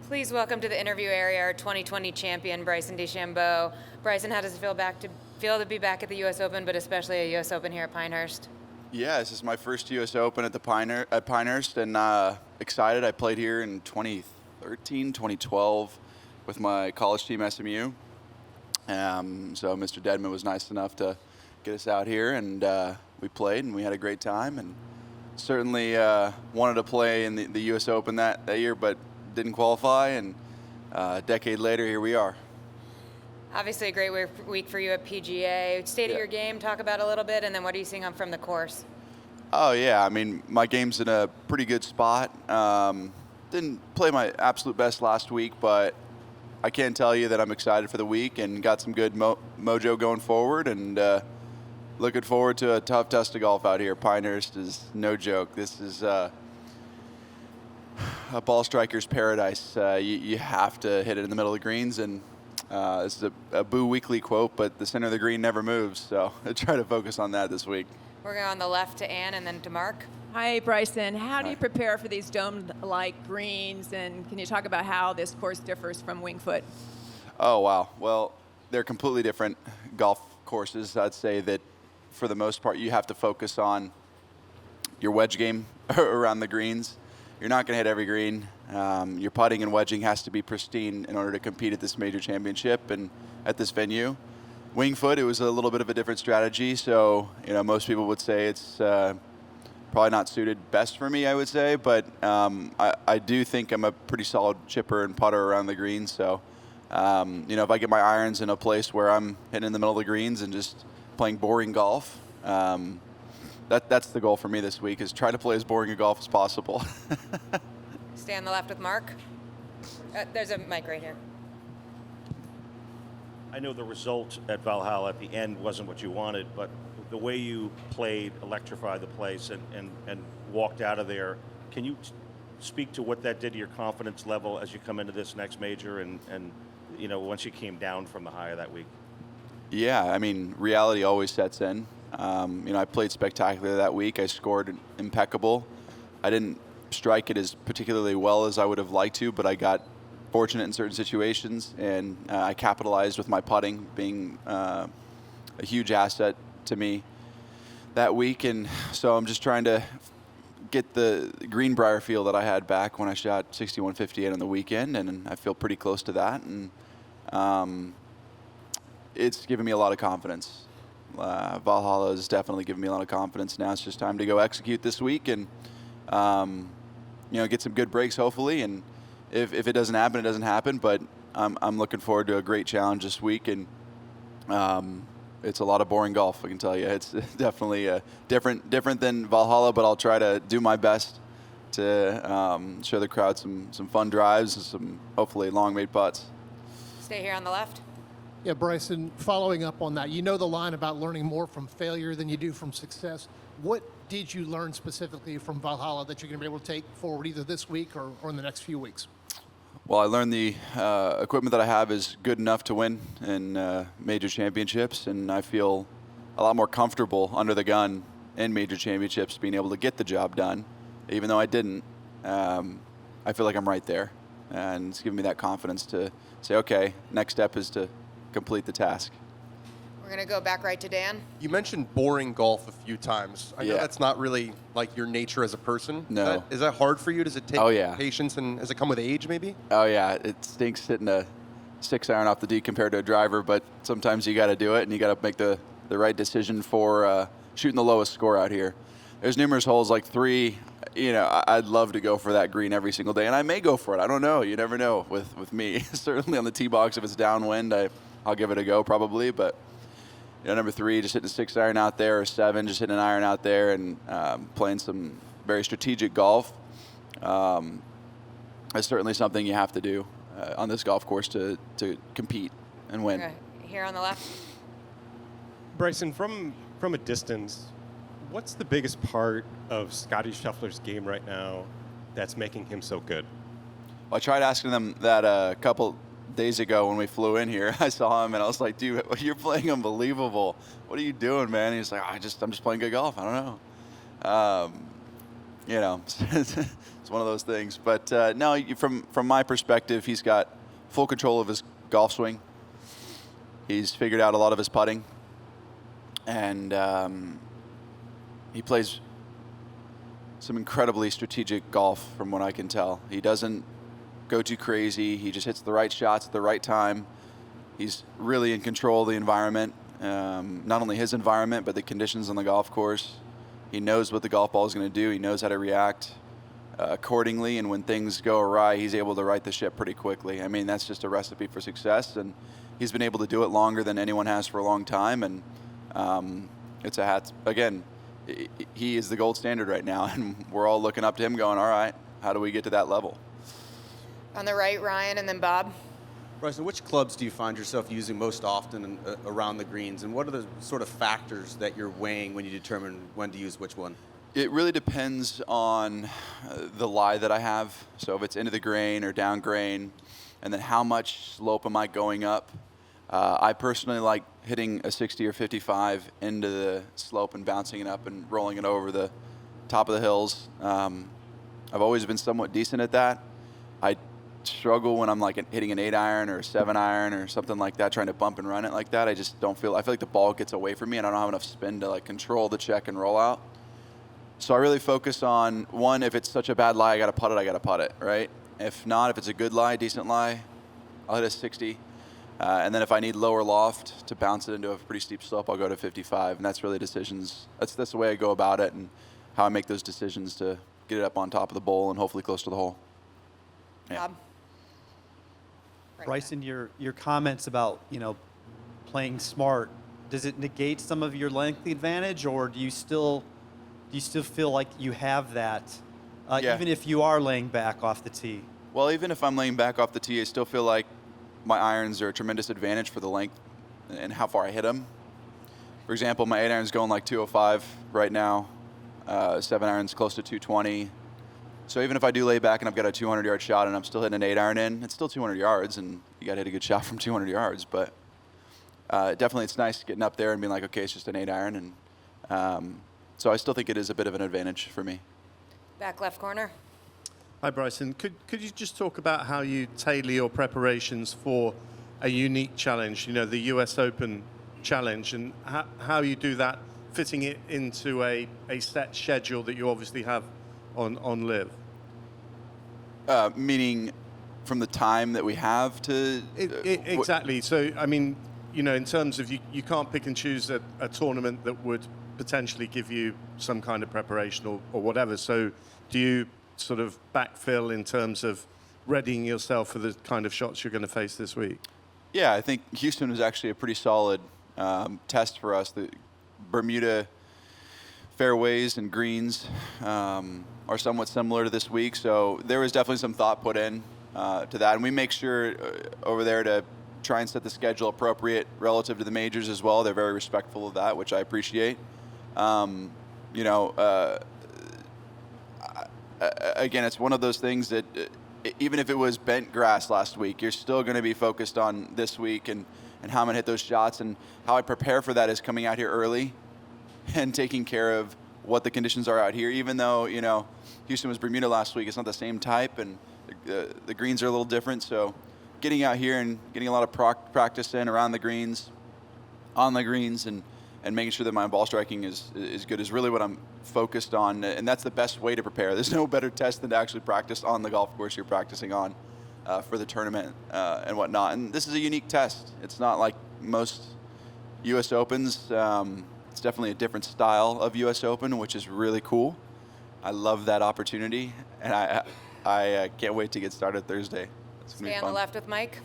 Please welcome to the interview area our 2020 champion, Bryson DeCHAMBEAU. Bryson, how does it feel to be back at the U.S. Open, but especially a U.S. Open here at Pinehurst? Yeah, this is my first U.S. Open at Pinehurst, and excited. I played here in 2013, 2012 with my college team, SMU. So Mr. Dedman was nice enough to get us out here, and we played, and we had a great time. And certainly wanted to play in the U.S. Open that year, but didn't qualify. And a decade later, here we are. Obviously a great week for you at PGA. State of your game, talk about a little bit, and then what are you seeing from the course? Oh, yeah. I mean, my game's in a pretty good spot. Didn't play my absolute best last week, but I can tell you that I'm excited for the week and got some good mojo going forward, and looking forward to a tough test of golf out here. Pinehurst is no joke. This is a ball striker's paradise. You have to hit it in the middle of the greens, and this is a Boo Weekly quote, but the center of the green never moves, so I try to focus on that this week. We're going on the left to Ann and then to Mark. Hi, Bryson. How do you prepare for these dome-like greens, and can you talk about how this course differs from Winged Foot? Oh, wow. Well, they're completely different golf courses. I'd say that for the most part, you have to focus on your wedge game around the greens. You're not going to hit every green. Your putting and wedging has to be pristine in order to compete at this major championship and at this venue. Winged Foot, it was a little bit of a different strategy. So, most people would say it's probably not suited best for me, I would say. But I do think I'm a pretty solid chipper and putter around the greens. So, if I get my irons in a place where I'm hitting in the middle of the greens and just playing boring golf, that's the goal for me this week, is try to play as boring a golf as possible. Stay on the left with Mark. There's a mic right here. I know the result at Valhalla at the end wasn't what you wanted, but the way you played electrified the place and walked out of there. Can you speak to what that did to your confidence level as you come into this next major and once you came down from the high of that week? Yeah, I mean, reality always sets in. I played spectacular that week. I scored impeccable. I didn't strike it as particularly well as I would have liked to, but I got fortunate in certain situations, and I capitalized with my putting being a huge asset to me that week. And so I'm just trying to get the Greenbrier feel that I had back when I shot 61.58 on the weekend, and I feel pretty close to that. And it's given me a lot of confidence. Valhalla has definitely given me a lot of confidence. Now it's just time to go execute this week and get some good breaks, hopefully. And if it doesn't happen, it doesn't happen. But I'm looking forward to a great challenge this week, and it's a lot of boring golf, I can tell you. It's definitely different than Valhalla, but I'll try to do my best to show the crowd some fun drives and some hopefully long made putts. Stay here on the left. Yeah, Bryson, following up on that, the line about learning more from failure than you do from success. What did you learn specifically from Valhalla that you're going to be able to take forward either this week or in the next few weeks? Well, I learned the equipment that I have is good enough to win in major championships, and I feel a lot more comfortable under the gun in major championships being able to get the job done. Even though I didn't, I feel like I'm right there, and it's given me that confidence to say, okay, next step is to complete the task. We're going to go back right to Dan. You mentioned boring golf a few times. I know that's not really like your nature as a person. No. Is that hard for you? Does it take patience, and does it come with age maybe? Oh yeah, it stinks hitting a 6-iron off the tee compared to a driver, but sometimes you got to do it, and you got to make the right decision for shooting the lowest score out here. There's numerous holes like 3. I'd love to go for that green every single day, and I may go for it. I don't know. You never know with me. Certainly on the tee box, if it's downwind, I'll give it a go probably. But number 3, just hitting a 6-iron out there, or 7, just hitting an iron out there, and playing some very strategic golf. That's certainly something you have to do on this golf course to compete and win. Okay. Here on the left. Bryson, from a distance, what's the biggest part of Scottie Scheffler's game right now that's making him so good? Well, I tried asking them that a couple days ago when we flew in here. I saw him and I was like, dude, you're playing unbelievable. What are you doing, man? And he's like, I'm just playing good golf. I don't know. you know, it's one of those things. But no, from my perspective, he's got full control of his golf swing. He's figured out a lot of his putting, and he plays some incredibly strategic golf from what I can tell. He doesn't go too crazy. He just hits the right shots at the right time. He's really in control of the environment, not only his environment, but the conditions on the golf course. He knows what the golf ball is going to do. He knows how to react accordingly, and when things go awry, he's able to right the ship pretty quickly. I mean, that's just a recipe for success, and he's been able to do it longer than anyone has for a long time, and it's a hat. Again, he is the gold standard right now, and we're all looking up to him going, all right, how do we get to that level? On the right, Ryan, and then Bob. Bryson, which clubs do you find yourself using most often around the greens, and what are the sort of factors that you're weighing when you determine when to use which one? It really depends on the lie that I have. So if it's into the grain or down grain, and then how much slope am I going up. I personally like hitting a 60 or 55 into the slope and bouncing it up and rolling it over the top of the hills. I've always been somewhat decent at that. I struggle when I'm like hitting an 8-iron or a 7-iron or something like that, trying to bump and run it like that. I feel like the ball gets away from me and I don't have enough spin to like control the check and roll out. So I really focus on, one, if it's such a bad lie, I got to putt it, right? If not, if it's a good lie, decent lie, I'll hit a 60. And then if I need lower loft to bounce it into a pretty steep slope, I'll go to 55. And that's really decisions. That's the way I go about it and how I make those decisions to get it up on top of the bowl and hopefully close to the hole. Yeah. Bob. Right. Bryson, your comments about, playing smart, does it negate some of your length advantage, or do you still feel like you have that, Yeah. even if you are laying back off the tee? Well, even if I'm laying back off the tee, I still feel like my irons are a tremendous advantage for the length and how far I hit them. For example, my 8-iron's going like 205 right now. 7-iron's close to 220. So even if I do lay back and I've got a 200-yard shot and I'm still hitting an 8-iron in, it's still 200 yards, and you got to hit a good shot from 200 yards. But definitely it's nice getting up there and being like, okay, it's just an 8-iron. And so I still think it is a bit of an advantage for me. Back left corner. Hi, Bryson. Could you just talk about how you tailor your preparations for a unique challenge, the US Open challenge, and how you do that, fitting it into a set schedule that you obviously have on Live? Meaning from the time that we have to... Exactly. So, I mean, in terms of you can't pick and choose a tournament that would potentially give you some kind of preparation or whatever. So do you sort of backfill in terms of readying yourself for the kind of shots you're going to face this week? Yeah, I think Houston was actually a pretty solid test for us. The Bermuda fairways and greens are somewhat similar to this week, so there was definitely some thought put in to that. And we make sure over there to try and set the schedule appropriate relative to the majors as well. They're very respectful of that, which I appreciate. Again, it's one of those things that even if it was bent grass last week, you're still going to be focused on this week and how I'm going to hit those shots. And how I prepare for that is coming out here early and taking care of what the conditions are out here. Even though, Houston was Bermuda last week, it's not the same type, and the greens are a little different. So getting out here and getting a lot of practice in around the greens, on the greens, and making sure that my ball striking is good is really what I'm focused on, and that's the best way to prepare. There's no better test than to actually practice on the golf course you're practicing on for the tournament and whatnot. And this is a unique test. It's not like most U.S. Opens. It's definitely a different style of U.S. Open, which is really cool. I love that opportunity, and I can't wait to get started Thursday. It's gonna be Stay on fun. the left with Mike.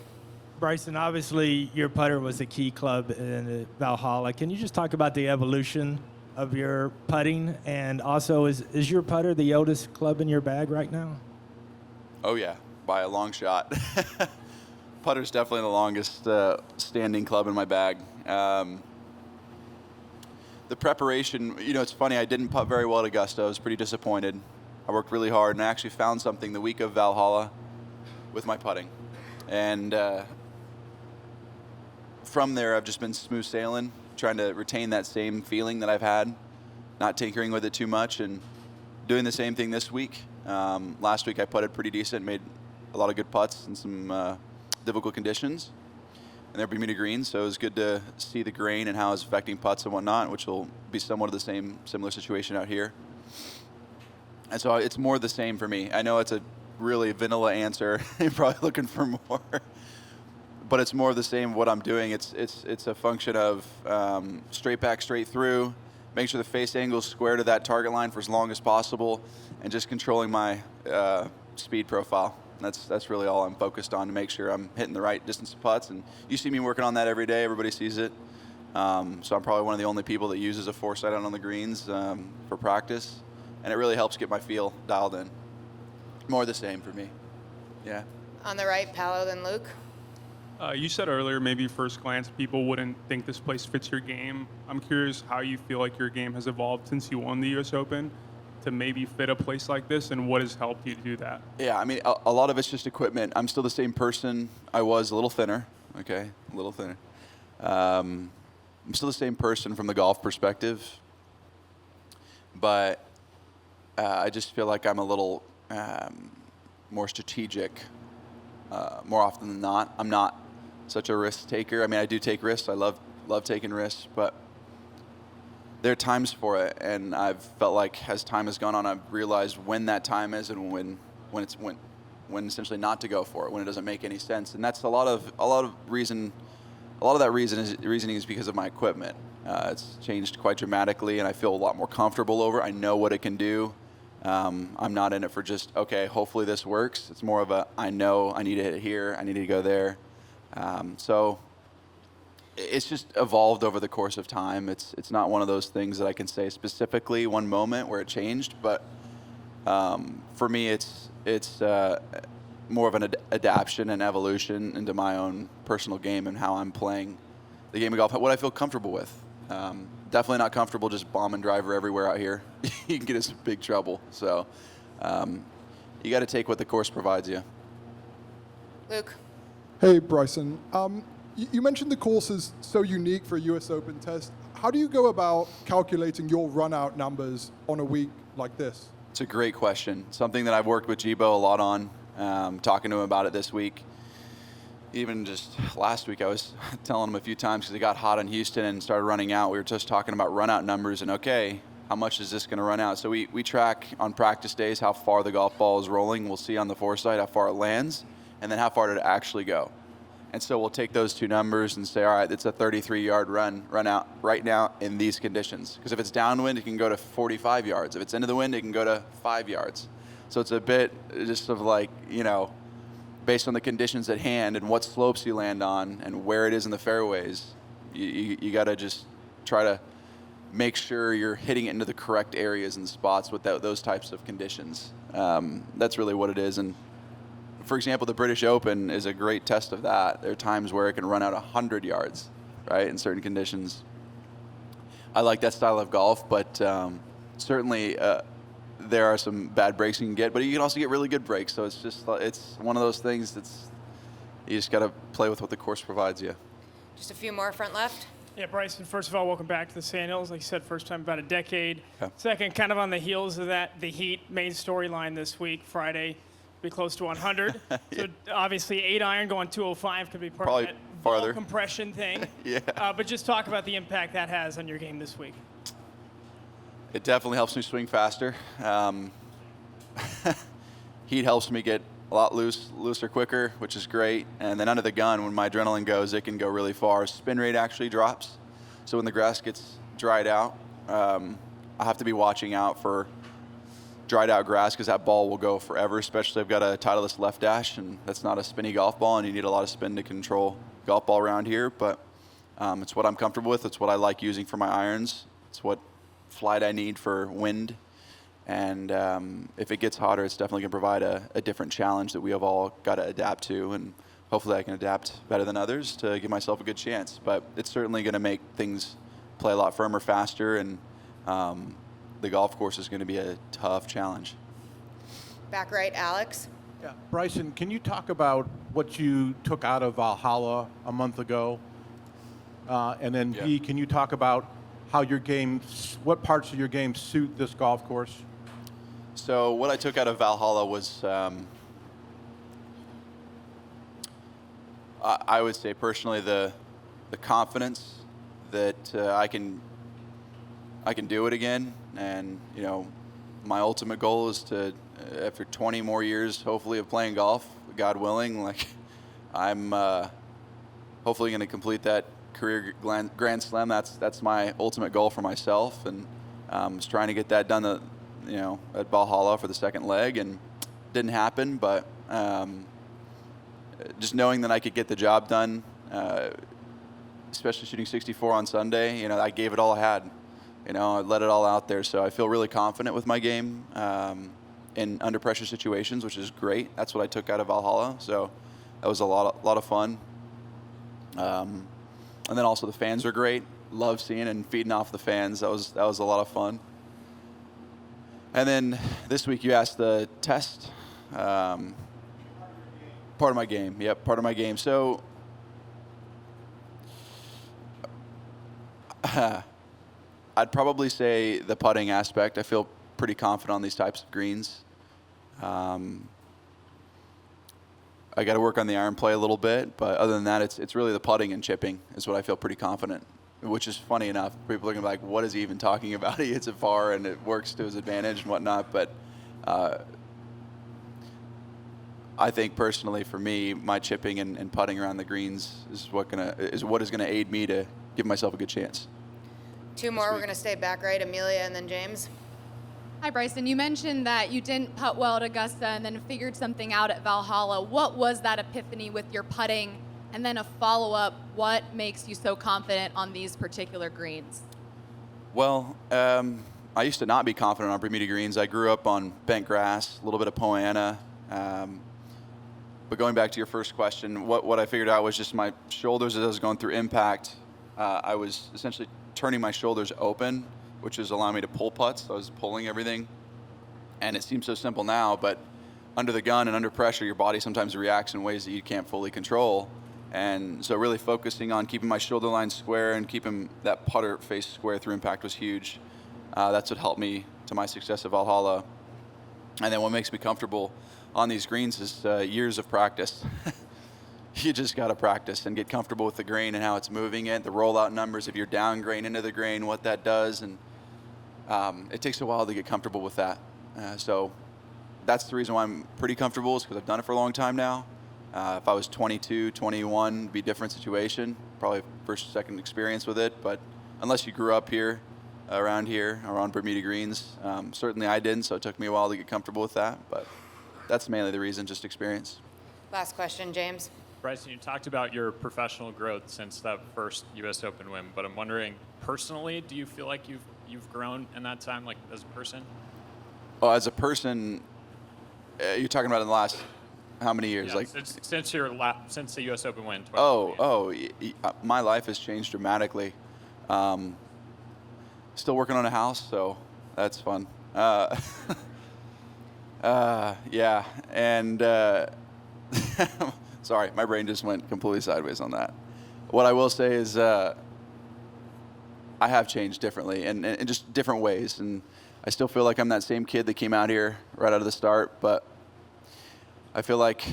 Bryson, obviously your putter was a key club in Valhalla. Can you just talk about the evolution of your putting? And also, is your putter the oldest club in your bag right now? Oh, yeah, by a long shot. Putter's definitely the longest standing club in my bag. The preparation, it's funny, I didn't putt very well at Augusta. I was pretty disappointed. I worked really hard, and I actually found something the week of Valhalla with my putting. And from there, I've just been smooth sailing, trying to retain that same feeling that I've had, not tinkering with it too much. And doing the same thing this week. Last week I putted pretty decent, made a lot of good putts in some difficult conditions. And they're Bermuda greens, so it was good to see the grain and how it's affecting putts and whatnot, which will be somewhat of the similar situation out here. And so it's more the same for me. I know it's a really vanilla answer. You're probably looking for more. But it's more of the same of what I'm doing. It's a function of straight back, straight through, making sure the face angle is square to that target line for as long as possible, and just controlling my speed profile. That's really all I'm focused on, to make sure I'm hitting the right distance of putts. And you see me working on that every day. Everybody sees it. So I'm probably one of the only people that uses a foresight out on the greens for practice. And it really helps get my feel dialed in. More the same for me. Yeah. On the right, Paolo, then Luke. You said earlier maybe first glance people wouldn't think this place fits your game. I'm curious how you feel like your game has evolved since you won the U.S. Open to maybe fit a place like this, and what has helped you to do that? Yeah, I mean, a lot of it's just equipment. I'm still the same person I was, a little thinner, okay, a little thinner. I'm still the same person from the golf perspective, but I just feel like I'm a little more strategic more often than not. I'm not such a risk taker. I mean, I do take risks. I love taking risks, but there are times for it, and I've felt like as time has gone on, I've realized when that time is and when essentially not to go for it, when it doesn't make any sense. And that's a lot of that reasoning is because of my equipment. It's changed quite dramatically, and I feel a lot more comfortable over it. I know what it can do. I'm not in it for just, okay, hopefully this works. It's more of a, I know I need to hit it here, I need to go there. So it's just evolved over the course of time. It's not one of those things that I can say specifically one moment where it changed, but for me it's more of an adaptation and evolution into my own personal game and how I'm playing the game of golf, what I feel comfortable with. Definitely not comfortable just bombing driver everywhere out here. You can get us in big trouble. So you got to take what the course provides you. Luke. Hey, Bryson. You mentioned the course is so unique for a U.S. Open test. How do you go about calculating your run-out numbers on a week like this? It's a great question. Something that I've worked with DeCHAMBEAU a lot on, talking to him about it this week. Even just last week, I was telling him a few times because it got hot in Houston and started running out. We were just talking about run-out numbers and, okay, how much is this going to run out? So we track on practice days how far the golf ball is rolling. We'll see on the foresight how far it lands and then how far did it actually go. And so we'll take those two numbers and say, all right, it's a 33-yard run out right now in these conditions. Because if it's downwind, it can go to 45 yards. If it's into the wind, it can go to 5 yards. So it's a bit just of like, based on the conditions at hand and what slopes you land on and where it is in the fairways, you got to just try to make sure you're hitting it into the correct areas and spots with those types of conditions. That's really what it is. And for example, the British Open is a great test of that. There are times where it can run out 100 yards, right, in certain conditions. I like that style of golf, but certainly there are some bad breaks you can get, but you can also get really good breaks. So it's one of those things that's you just got to play with what the course provides you. Just a few more front left. Yeah, Bryson, first of all, welcome back to the Sandhills. Like you said, first time about a decade. Yeah. Second, kind of on the heels of that, the Heat main storyline this week, Friday, be close to 100. Yeah. So obviously 8-iron going 205 could be part Probably of that farther. ball compression thing. Yeah. But just talk about the impact that has on your game this week. It definitely helps me swing faster. Heat helps me get a lot looser quicker, which is great. And then under the gun, when my adrenaline goes, it can go really far. Spin rate actually drops. So when the grass gets dried out, I have to be watching out for dried out grass because that ball will go forever, especially I've got a Titleist left dash, and that's not a spinny golf ball, and you need a lot of spin to control golf ball around here. But it's what I'm comfortable with. It's what I like using for my irons. It's what flight I need for wind. And if it gets hotter, it's definitely going to provide a different challenge that we have all got to adapt to. And hopefully I can adapt better than others to give myself a good chance. But it's certainly going to make things play a lot firmer, faster, and the golf course is going to be a tough challenge. Back right, Alex. Yeah. Bryson, can you talk about what you took out of Valhalla a month ago? And then B, can you talk about how your game, what parts of your game suit this golf course? So what I took out of Valhalla was, I would say personally, the confidence that I can do it again, and my ultimate goal is to, after 20 more years, hopefully, of playing golf, God willing, like I'm hopefully going to complete that career Grand Slam. That's my ultimate goal for myself, and was trying to get that done, at Valhalla for the second leg, and didn't happen. But just knowing that I could get the job done, especially shooting 64 on Sunday, I gave it all I had. I let it all out there, so I feel really confident with my game in under pressure situations, which is great. That's what I took out of Valhalla, so that was a lot of fun. And then also the fans are great. Love seeing and feeding off the fans. That was a lot of fun. And then this week you asked the test. Part of my game. Yep, part of my game. So I'd probably say the putting aspect. I feel pretty confident on these types of greens. I got to work on the iron play a little bit, but other than that, it's really the putting and chipping is what I feel pretty confident. Which is funny enough. People are gonna be like, "What is he even talking about?" He hits it far and it works to his advantage and whatnot. But I think personally, for me, my chipping and putting around the greens is what is gonna aid me to give myself a good chance. Two more. We're going to stay back right. Amelia and then James. Hi, Bryson. You mentioned that you didn't putt well at Augusta and then figured something out at Valhalla. What was that epiphany with your putting? And then a follow-up, what makes you so confident on these particular greens? Well, I used to not be confident on Bermuda greens. I grew up on bent grass, a little bit of Poa annua. But going back to your first question, what I figured out was just my shoulders as I was going through impact. I was essentially turning my shoulders open, which is allowing me to pull putts. So I was pulling everything. And it seems so simple now, but under the gun and under pressure, your body sometimes reacts in ways that you can't fully control. And so really focusing on keeping my shoulder line square and keeping that putter face square through impact was huge. That's what helped me to my success at Valhalla. And then what makes me comfortable on these greens is years of practice. You just got to practice and get comfortable with the grain and how it's moving it, the rollout numbers, if you're down grain into the grain, what that does. And it takes a while to get comfortable with that. So that's the reason why I'm pretty comfortable, is because I've done it for a long time now. If I was 22, 21, it'd be a different situation, probably first, second experience with it. But unless you grew up here, around Bermuda greens, certainly I didn't, so it took me a while to get comfortable with that. But that's mainly the reason, just experience. Last question, James. Bryson, you talked about your professional growth since that first U.S. Open win, but I'm wondering, personally, do you feel like you've grown in that time, like as a person? Oh, as a person, you're talking about in the last how many years? Yeah, like since the U.S. Open win. My life has changed dramatically. Still working on a house, so that's fun. Yeah, and sorry, my brain just went completely sideways on that. What I will say is I have changed differently and in just different ways, and I still feel like I'm that same kid that came out here right out of the start, but I feel like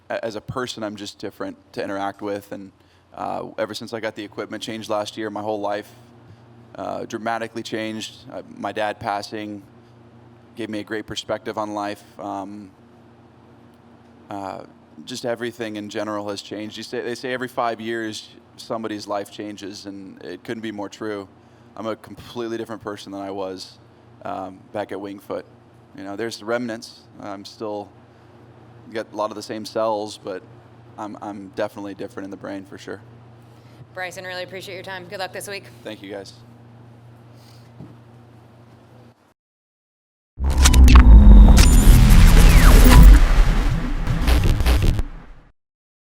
as a person, I'm just different to interact with, and ever since I got the equipment changed last year, my whole life dramatically changed. My dad passing gave me a great perspective on life. Just everything in general has changed. They say every 5 years somebody's life changes, and it couldn't be more true. I'm a completely different person than I was back at Wingfoot. There's remnants. I'm still got a lot of the same cells, but I'm definitely different in the brain for sure. Bryson, really appreciate your time. Good luck this week. Thank you, guys.